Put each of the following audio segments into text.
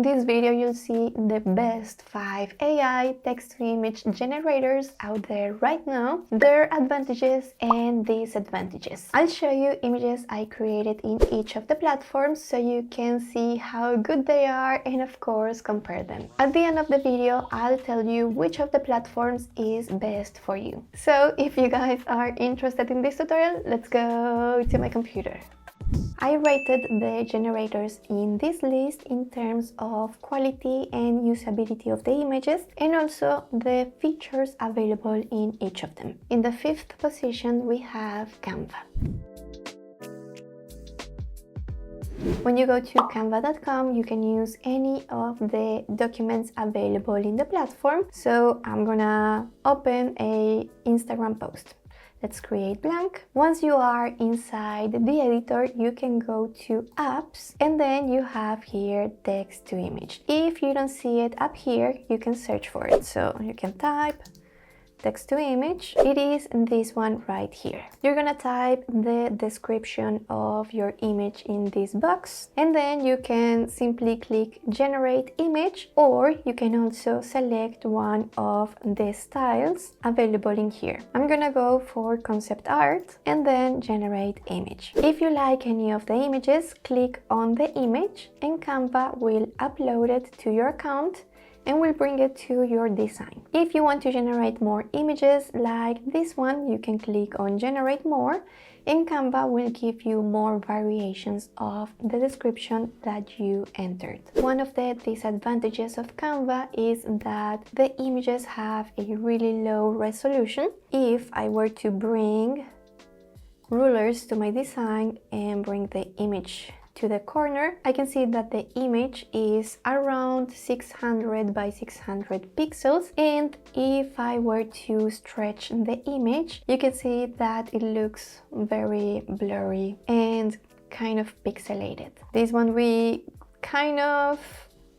In this video, you'll see the best 5 AI text-to-image generators out there right now, their advantages and disadvantages. I'll show you images I created in each of the platforms so you can see how good they are and of course compare them. At the end of the video, I'll tell you which of the platforms is best for you. So if you guys are interested in this tutorial, let's go to my computer. I rated the generators in this list in terms of quality and usability of the images and also the features available in each of them. In the 5th position, we have Canva. When you go to canva.com, you can use any of the documents available in the platform. So I'm gonna open an Instagram post. Let's create blank. Once you are inside the editor, you can go to apps and then you have here text to image. If you don't see it up here, you can search for it. So you can type text to image. It is this one right here. You're gonna type the description of your image in this box and then you can simply click generate image, or you can also select one of the styles available in here. I'm gonna go for concept art and then generate image. If you like any of the images, click on the image and Canva will upload it to your account and will bring it to your design. If you want to generate more images like this one, you can click on generate more and Canva will give you more variations of the description that you entered. One of the disadvantages of Canva is that the images have a really low resolution. If I were to bring rulers to my design and bring the image to the corner, I can see that the image is around 600 by 600 pixels, and if I were to stretch the image, you can see that it looks very blurry and kind of pixelated. This one we kind of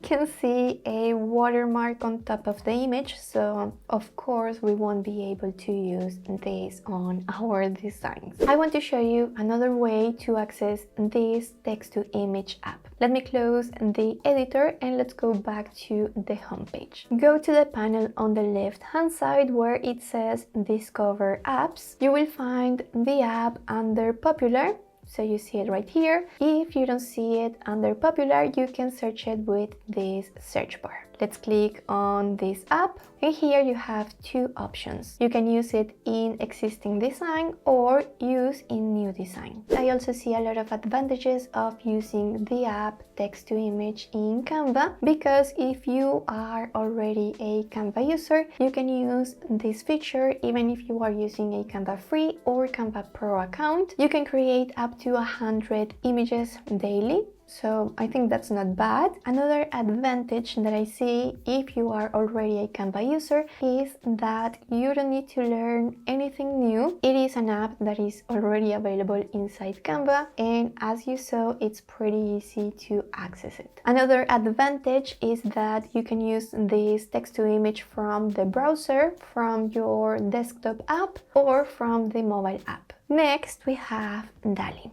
can see a watermark on top of the image, so of course we won't be able to use this on our designs. I want to show you another way to access this text-to-image app. Let me close the editor and let's go back to the homepage. Go to the panel on the left-hand side where it says Discover Apps. You will find the app under Popular. So you see it right here. If you don't see it under Popular, you can search it with this search bar. Let's click on this app and here you have two options. You can use it in existing design or use in new design. I also see a lot of advantages of using the app text to image in Canva, because if you are already a Canva user, you can use this feature even if you are using a Canva free or Canva Pro account. You can create up to 100 images daily. So I think that's not bad. Another advantage that I see if you are already a Canva user is that you don't need to learn anything new. It is an app that is already available inside Canva, and as you saw, it's pretty easy to access it. Another advantage is that you can use this text-to-image from the browser, from your desktop app, or from the mobile app. Next, we have DALL-E.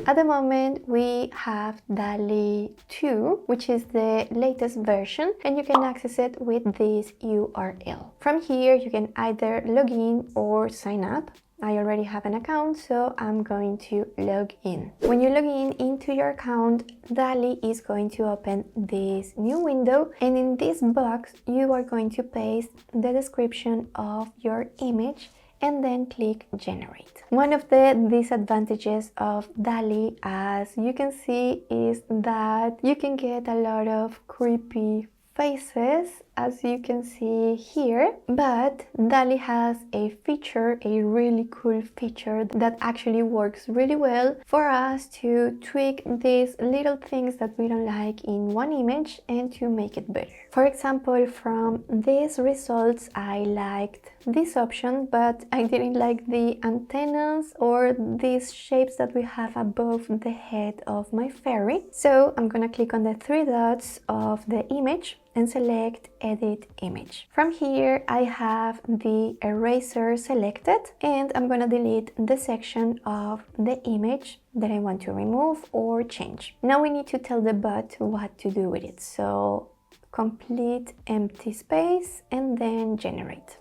At the moment, we have DALL-E 2, which is the latest version, and you can access it with this URL. From here, you can either log in or sign up. I already have an account, so I'm going to log in. When you log in into your account, DALL-E is going to open this new window, and in this box, you are going to paste the description of your image and then click generate. One of the disadvantages of DALL-E, as you can see, is that you can get a lot of creepy faces, as you can see here, but DALL-E has a feature, a really cool feature that actually works really well for us to tweak these little things that we don't like in one image and to make it better. For example, from these results, I liked this option, but I didn't like the antennas or these shapes that we have above the head of my fairy. So I'm gonna click on the 3 dots of the image and select Edit Image. From here, I have the eraser selected, and I'm gonna delete the section of the image that I want to remove or change. Now we need to tell the bot what to do with it. So complete empty space and then generate.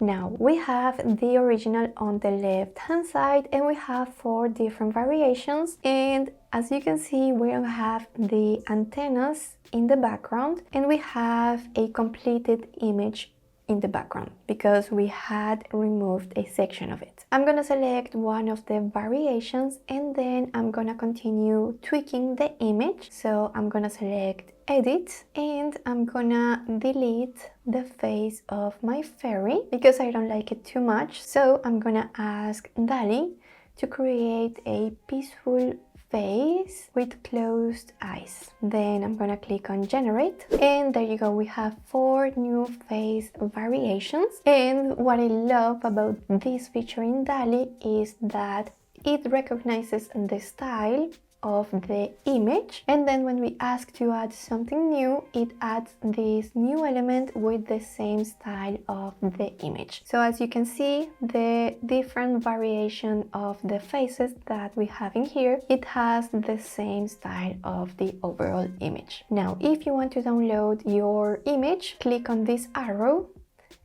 Now we have the original on the left hand side, and we have 4 different variations, and as you can see, we don't have the antennas in the background, and we have a completed image in the background because we had removed a section of it. I'm gonna select one of the variations, and then I'm gonna continue tweaking the image. So I'm gonna select Edit, and I'm gonna delete the face of my fairy because I don't like it too much. So I'm gonna ask DALL-E to create a peaceful face with closed eyes. Then I'm gonna click on generate, and there you go, we have 4 new face variations. And what I love about this feature in DALL-E is that it recognizes the style of the image, and then when we ask to add something new, it adds this new element with the same style of the image. So as you can see, the different variation of the faces that we have in here, it has the same style of the overall image. Now, if you want to download your image, click on this arrow,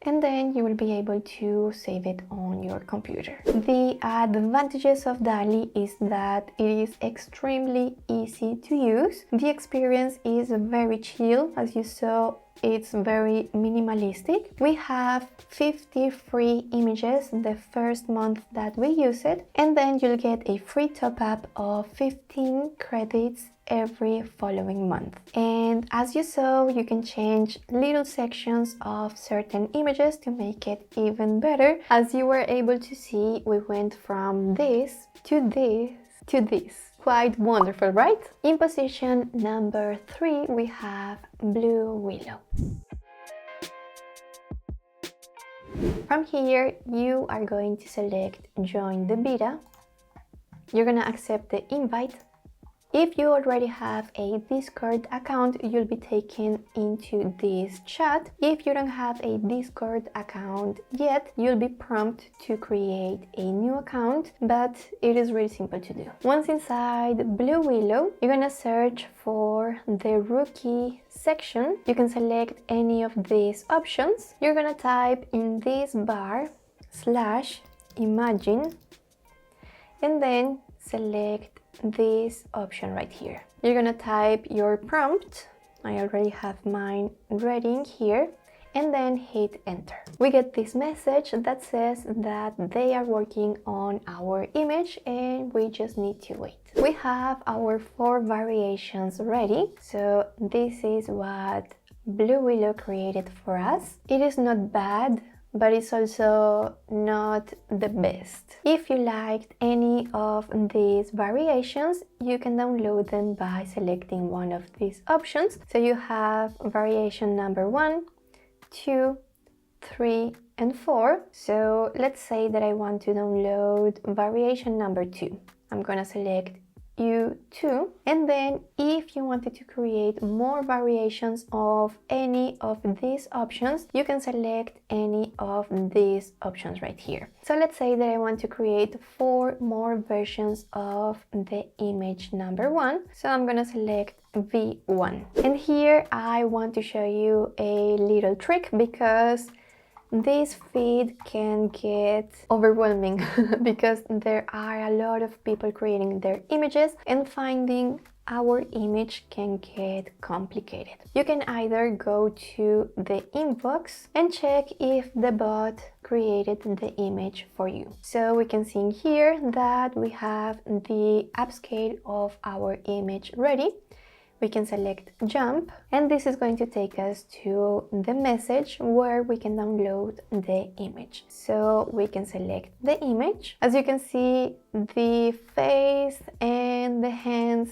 and then you will be able to save it on your computer. The advantages of DALL-E is that it is extremely easy to use. The experience is very chill. As you saw, it's very minimalistic. We have 50 free images the first month that we use it, and then you'll get a free top-up of 15 credits every following month. And as you saw, you can change little sections of certain images to make it even better. As you were able to see, we went from this to this to this. Quite wonderful, right? In position number 3, we have BlueWillow. From here, you are going to select Join the Beta. You're gonna accept the invite. If you already have a Discord account, you'll be taken into this chat. If you don't have a Discord account yet, you'll be prompted to create a new account, but it is really simple to do. Once inside BlueWillow, you're gonna search for the rookie section. You can select any of these options. You're gonna type in this bar /imagine, and then select this option right here. You're gonna type your prompt. I already have mine ready in here, and then hit enter. We get this message that says that they are working on our image and we just need to wait. We have our 4 variations ready, so this is what BlueWillow created for us. It is not bad, but it's also not the best. If you liked any of these variations, you can download them by selecting one of these options. So you have variation number 1, 2, 3, and 4. So let's say that I want to download variation number 2. I'm gonna select U2, and then if you wanted to create more variations of any of these options, you can select any of these options right here. So let's say that I want to create 4 more versions of the image number 1, so I'm gonna select V1. And here I want to show you a little trick because this feed can get overwhelming because there are a lot of people creating their images, and finding our image can get complicated. You can either go to the inbox and check if the bot created the image for you. So we can see here that we have the upscale of our image ready. We can select jump, and this is going to take us to the message where we can download the image. So we can select the image. As you can see, the face and the hands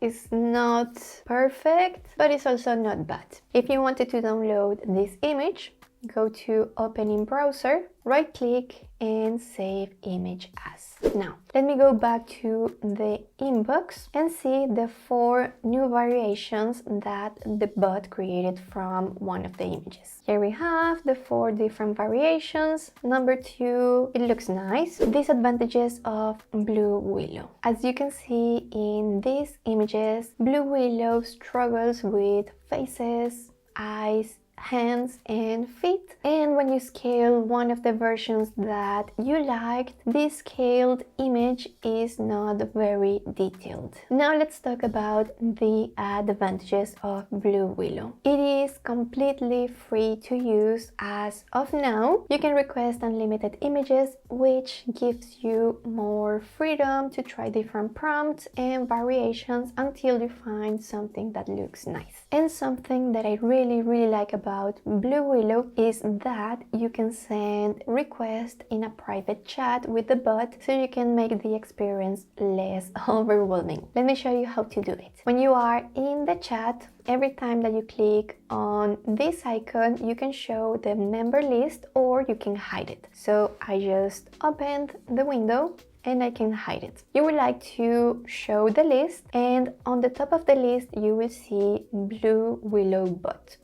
is not perfect, but it's also not bad. If you wanted to download this image, go to Open in Browser, right click and Save Image As. Now, let me go back to the inbox and see the 4 new variations that the bot created from one of the images. Here we have the 4 different variations. Number 2, it looks nice. Disadvantages of BlueWillow. As you can see in these images, BlueWillow struggles with faces, eyes, hands and feet, and when you scale one of the versions that you liked, this scaled image is not very detailed. Now let's talk about the advantages of BlueWillow. It is completely free to use as of now. You can request unlimited images, which gives you more freedom to try different prompts and variations until you find something that looks nice. And something that I really like about BlueWillow is that you can send requests in a private chat with the bot, so you can make the experience less overwhelming. Let me show you how to do it. When you are in the chat, every time that you click on this icon, you can show the member list or you can hide it. So I just opened the window and I can hide it. You would like to show the list, and on the top of the list you will see BlueWillow bot.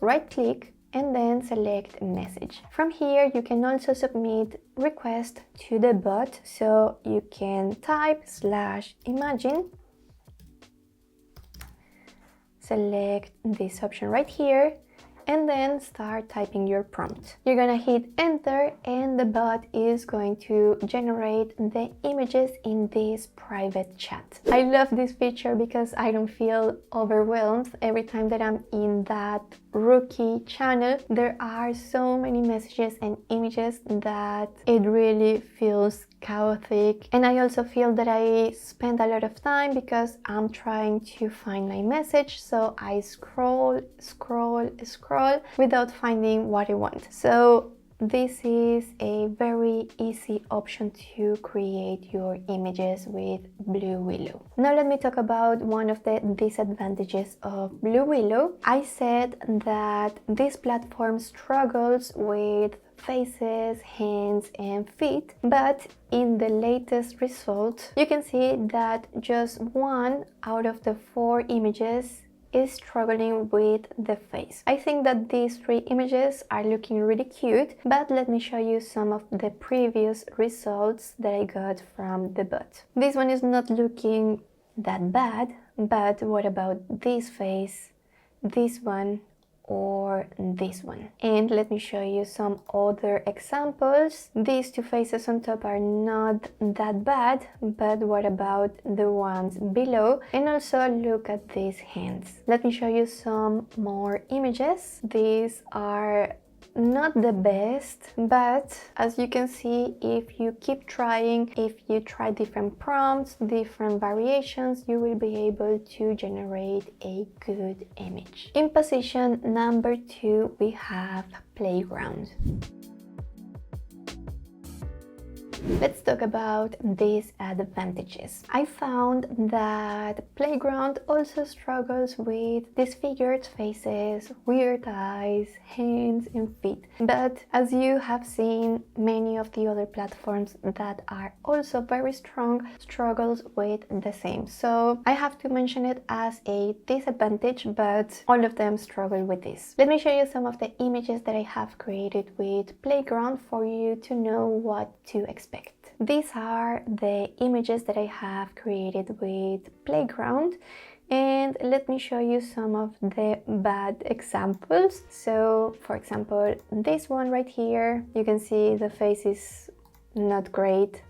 Right click and then select message. From here you can also submit request to the bot, so you can type /imagine, select this option right here, and then start typing your prompt. You're gonna hit enter and the bot is going to generate the images in this private chat. I love this feature because I don't feel overwhelmed every time that I'm in that rookie channel. There are so many messages and images that it really feels chaotic, and I also feel that I spend a lot of time because I'm trying to find my message, so I scroll without finding what I want. So this is a very easy option to create your images with BlueWillow. Now let me talk about one of the disadvantages of BlueWillow. I said that this platform struggles with faces, hands and feet, but in the latest result you can see that just 1 out of the 4 images is struggling with the face. I think that these 3 images are looking really cute, but let me show you some of the previous results that I got from the bot. This one is not looking that bad, but what about this face, this one, or this one? And let me show you some other examples. These 2 faces on top are not that bad, but what about the ones below? And also look at these hands. Let me show you some more images. These are not the best, but as you can see, if you keep trying, if you try different prompts, different variations, you will be able to generate a good image. In position number 2 we have Playground. Let's talk about these advantages. I found that Playground also struggles with disfigured faces, weird eyes, hands and feet. But as you have seen, many of the other platforms that are also very strong struggles with the same. So I have to mention it as a disadvantage, but all of them struggle with this. Let me show you some of the images that I have created with Playground for you to know what to expect. These are the images that I have created with Playground, and let me show you some of the bad examples. So for example, this one right here, you can see the face is not great.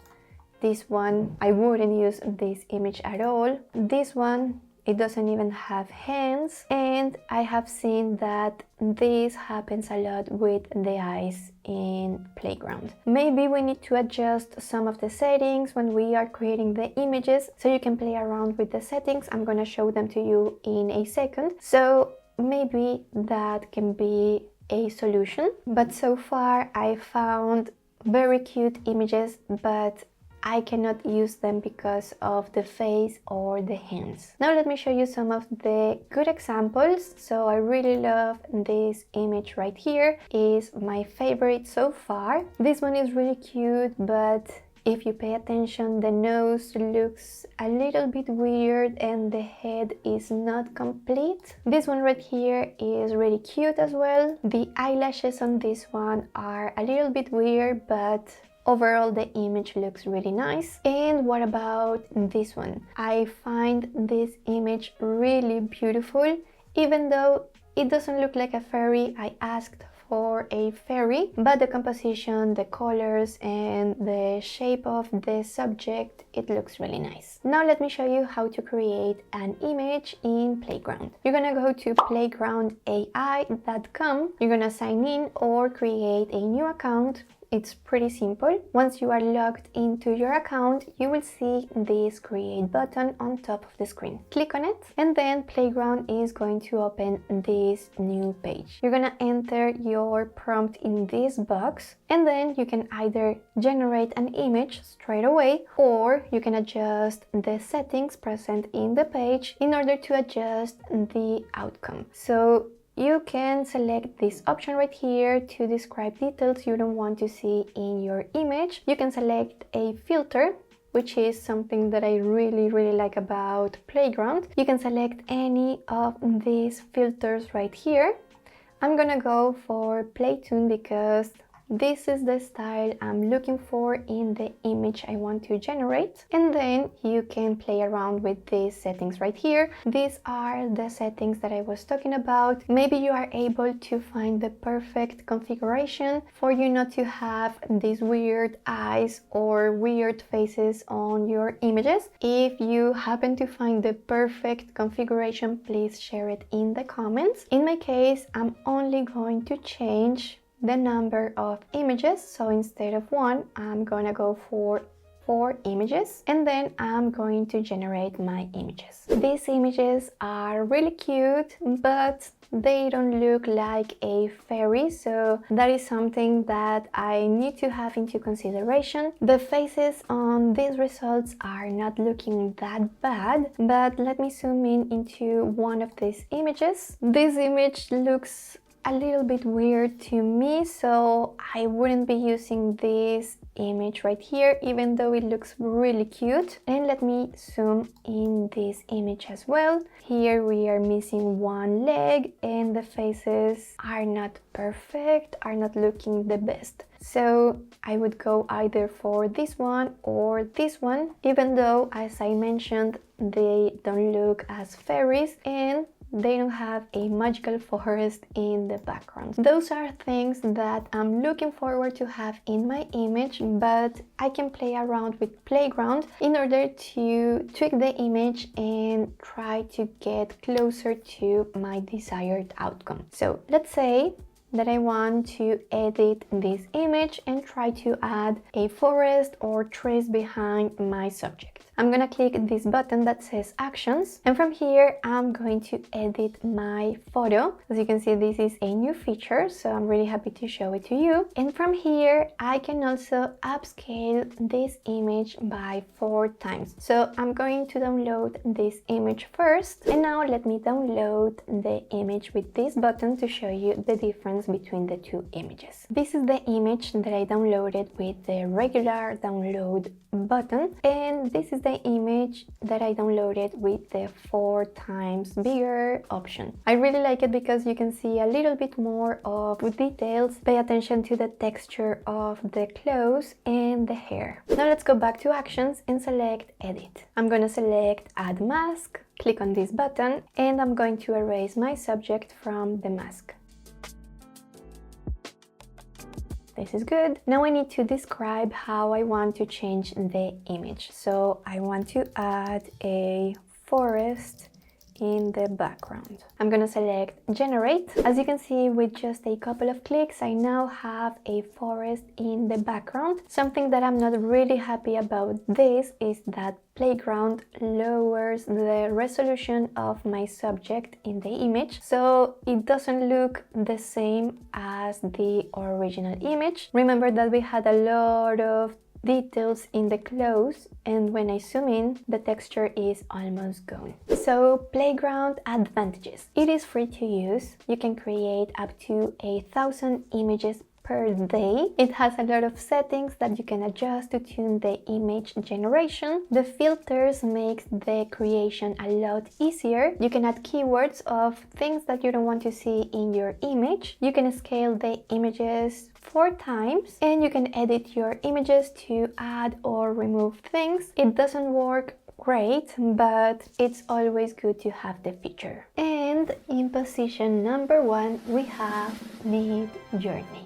This one, I wouldn't use this image at all. This one, it doesn't even have hands, and I have seen that this happens a lot with the eyes in Playground. Maybe we need to adjust some of the settings when we are creating the images, so you can play around with the settings. I'm gonna show them to you in a second. So maybe that can be a solution, but so far I found very cute images, but I cannot use them because of the face or the hands. Now let me show you some of the good examples. So I really love this image right here. Is my favorite so far. This one is really cute, but if you pay attention, the nose looks a little bit weird and the head is not complete. This one right here is really cute as well. The eyelashes on this one are a little bit weird, but overall the image looks really nice. And what about this one? I find this image really beautiful. Even though it doesn't look like a fairy, I asked for a fairy, but the composition, the colors, and the shape of the subject, it looks really nice. Now let me show you how to create an image in Playground. You're gonna go to playgroundai.com, you're gonna sign in or create a new account. It's pretty simple. Once you are logged into your account, you will see this create button on top of the screen. Click on it and then Playground is going to open this new page. You're gonna enter your prompt in this box and then you can either generate an image straight away or you can adjust the settings present in the page in order to adjust the outcome. So you can select this option right here to describe details you don't want to see in your image. You can select a filter, which is something that I really like about Playground. You can select any of these filters right here. I'm gonna go for Playtune because this is the style I'm looking for in the image I want to generate. And then you can play around with these settings right here. These are the settings that I was talking about. Maybe you are able to find the perfect configuration for you not to have these weird eyes or weird faces on your images. If you happen to find the perfect configuration, please share it in the comments. In my case, I'm only going to change the number of images. So instead of 1, I'm gonna go for 4 images and then I'm going to generate my images. These images are really cute, but they don't look like a fairy, so that is something that I need to have into consideration. The faces on these results are not looking that bad, but let me zoom in into one of these images. This image looks a little bit weird to me, so I wouldn't be using this image right here, even though it looks really cute. And let me zoom in this image as well. Here we are missing one leg and the faces are not perfect, are not looking the best. So I would go either for this one or this one, even though, as I mentioned, they don't look as fairies and they don't have a magical forest in the background. Those are things that I'm looking forward to have in my image, but I can play around with Playground in order to tweak the image and try to get closer to my desired outcome. So let's say that I want to edit this image and try to add a forest or trees behind my subject. I'm gonna click this button that says Actions, and from here I'm going to edit my photo. As you can see, this is a new feature, so I'm really happy to show it to you. And from here I can also upscale this image by 4 times. So I'm going to download this image first, and now let me download the image with this button to show you the difference between the two images. This is the image that I downloaded with the regular download button, and this is the image that I downloaded with the 4 times bigger option. I really like it because you can see a little bit more of details. Pay attention to the texture of the clothes and the hair. Now let's go back to Actions and select Edit. I'm going to select Add Mask, click on this button, and I'm going to erase my subject from the mask. This is good. Now I need to describe how I want to change the image. So I want to add a forest in the background. I'm gonna select Generate. As you can see, with just a couple of clicks, I now have a forest in the background. Something that I'm not really happy about this is that Playground lowers the resolution of my subject in the image, so it doesn't look the same as the original image. Remember that we had a lot of details in the clothes, and when I zoom in, the texture is almost gone. So playground advantages. It is free to use. You can create up to 1,000 images per day. It has a lot of settings that you can adjust to tune the image generation. The filters makes the creation a lot easier. You can add keywords of things that you don't want to see in your image. You can scale the images 4 times, and you can edit your images to add or remove things. It doesn't work great, but it's always good to have the feature. And in position number 1, we have Midjourney.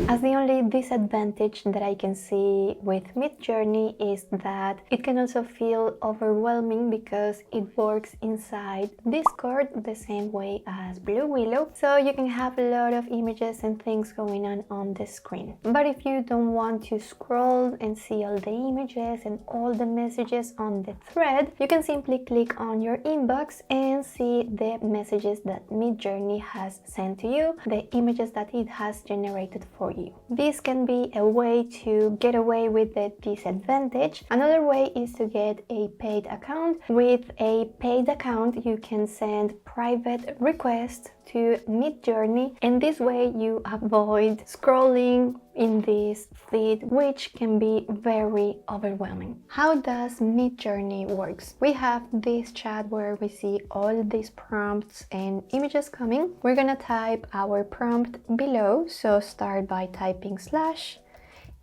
As the only disadvantage that I can see with Midjourney is that it can also feel overwhelming because it works inside Discord the same way as BlueWillow, so you can have a lot of images and things going on the screen. But if you don't want to scroll and see all the images and all the messages on the thread, you can simply click on your inbox and see the messages that Midjourney has sent to you, the images that it has generated for you. This can be a way to get away with the disadvantage. Another way is to get a paid account. With a paid account, you can send private requests to Midjourney, and this way you avoid scrolling in this feed, which can be very overwhelming. How does Midjourney works? We have this chat where we see all these prompts and images coming. We're gonna type our prompt below, so start by typing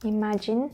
/imagine.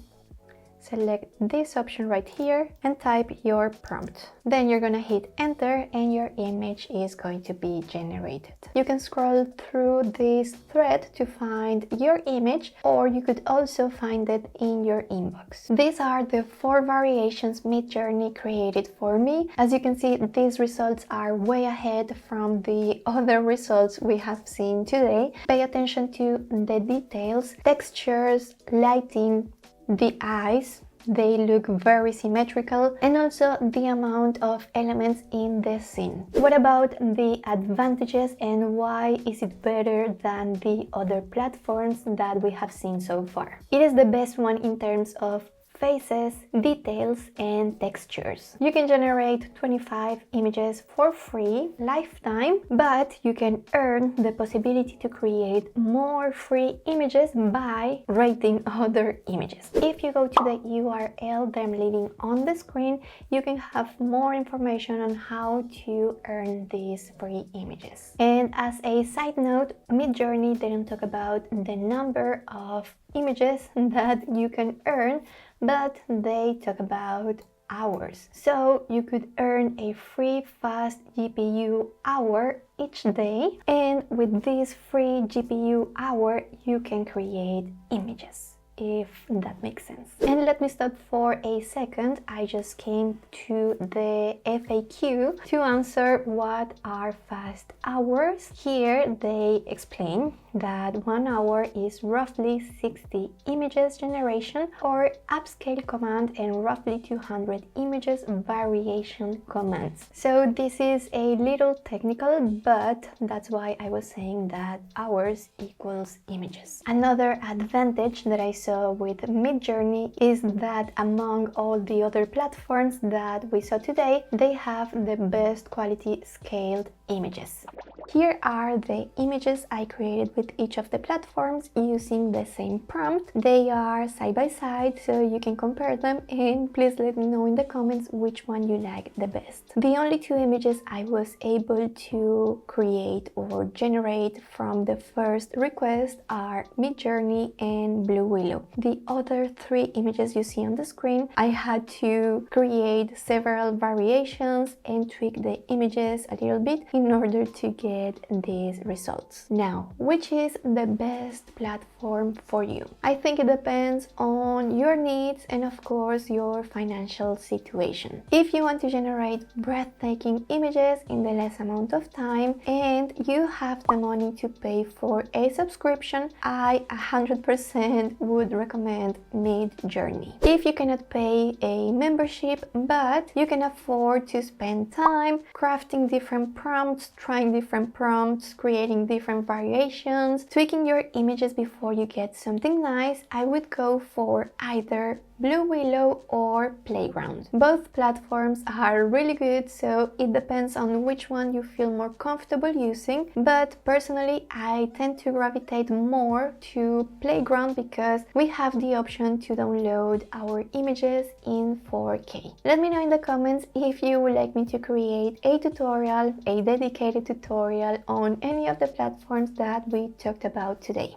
Select this option right here and type your prompt. Then you're gonna hit enter and your image is going to be generated. You can scroll through this thread to find your image, or you could also find it in your inbox. These are the 4 variations Midjourney created for me. As you can see, these results are way ahead from the other results we have seen today. Pay attention to the details, textures, lighting, the eyes, they look very symmetrical, and also the amount of elements in the scene. What about the advantages and why is it better than the other platforms that we have seen so far? It is the best one in terms of faces, details, and textures. You can generate 25 images for free, lifetime, but you can earn the possibility to create more free images by rating other images. If you go to the URL that I'm leaving on the screen, you can have more information on how to earn these free images. And as a side note, Midjourney didn't talk about the number of images that you can earn, but they talk about hours. So you could earn a free fast GPU hour each day, and with this free GPU hour you can create images, if that makes sense. And let me stop for a second. I just came to the FAQ to answer what are fast hours. Here they explain that 1 hour is roughly 60 images generation or upscale command and roughly 200 images variation commands. So this is a little technical, but that's why I was saying that hours equals images. Another advantage that I saw with Midjourney is that among all the other platforms that we saw today, they have the best quality scaled images. Here are the images I created with each of the platforms using the same prompt. They are side by side, so you can compare them, and please let me know in the comments which one you like the best. The only 2 images I was able to create or generate from the first request are Midjourney and BlueWillow. The other 3 images you see on the screen, I had to create several variations and tweak the images a little bit in order to get these results. Now, which is the best platform for you? I think it depends on your needs and of course your financial situation. If you want to generate breathtaking images in the less amount of time and you have the money to pay for a subscription, I 100% would recommend Midjourney. If you cannot pay a membership but you can afford to spend time crafting different prompts, trying different different prompts, creating different variations, tweaking your images before you get something nice, I would go for either BlueWillow or Playground. Both platforms are really good, so it depends on which one you feel more comfortable using, but personally I tend to gravitate more to Playground because we have the option to download our images in 4K. Let me know in the comments if you would like me to create a tutorial, a dedicated tutorial on any of the platforms that we talked about today.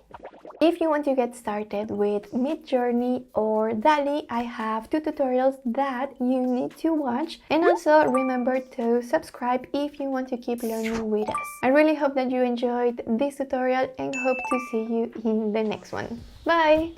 If you want to get started with Midjourney or DALL-E, I have 2 tutorials that you need to watch, and also remember to subscribe if you want to keep learning with us. I really hope that you enjoyed this tutorial and hope to see you in the next one. Bye!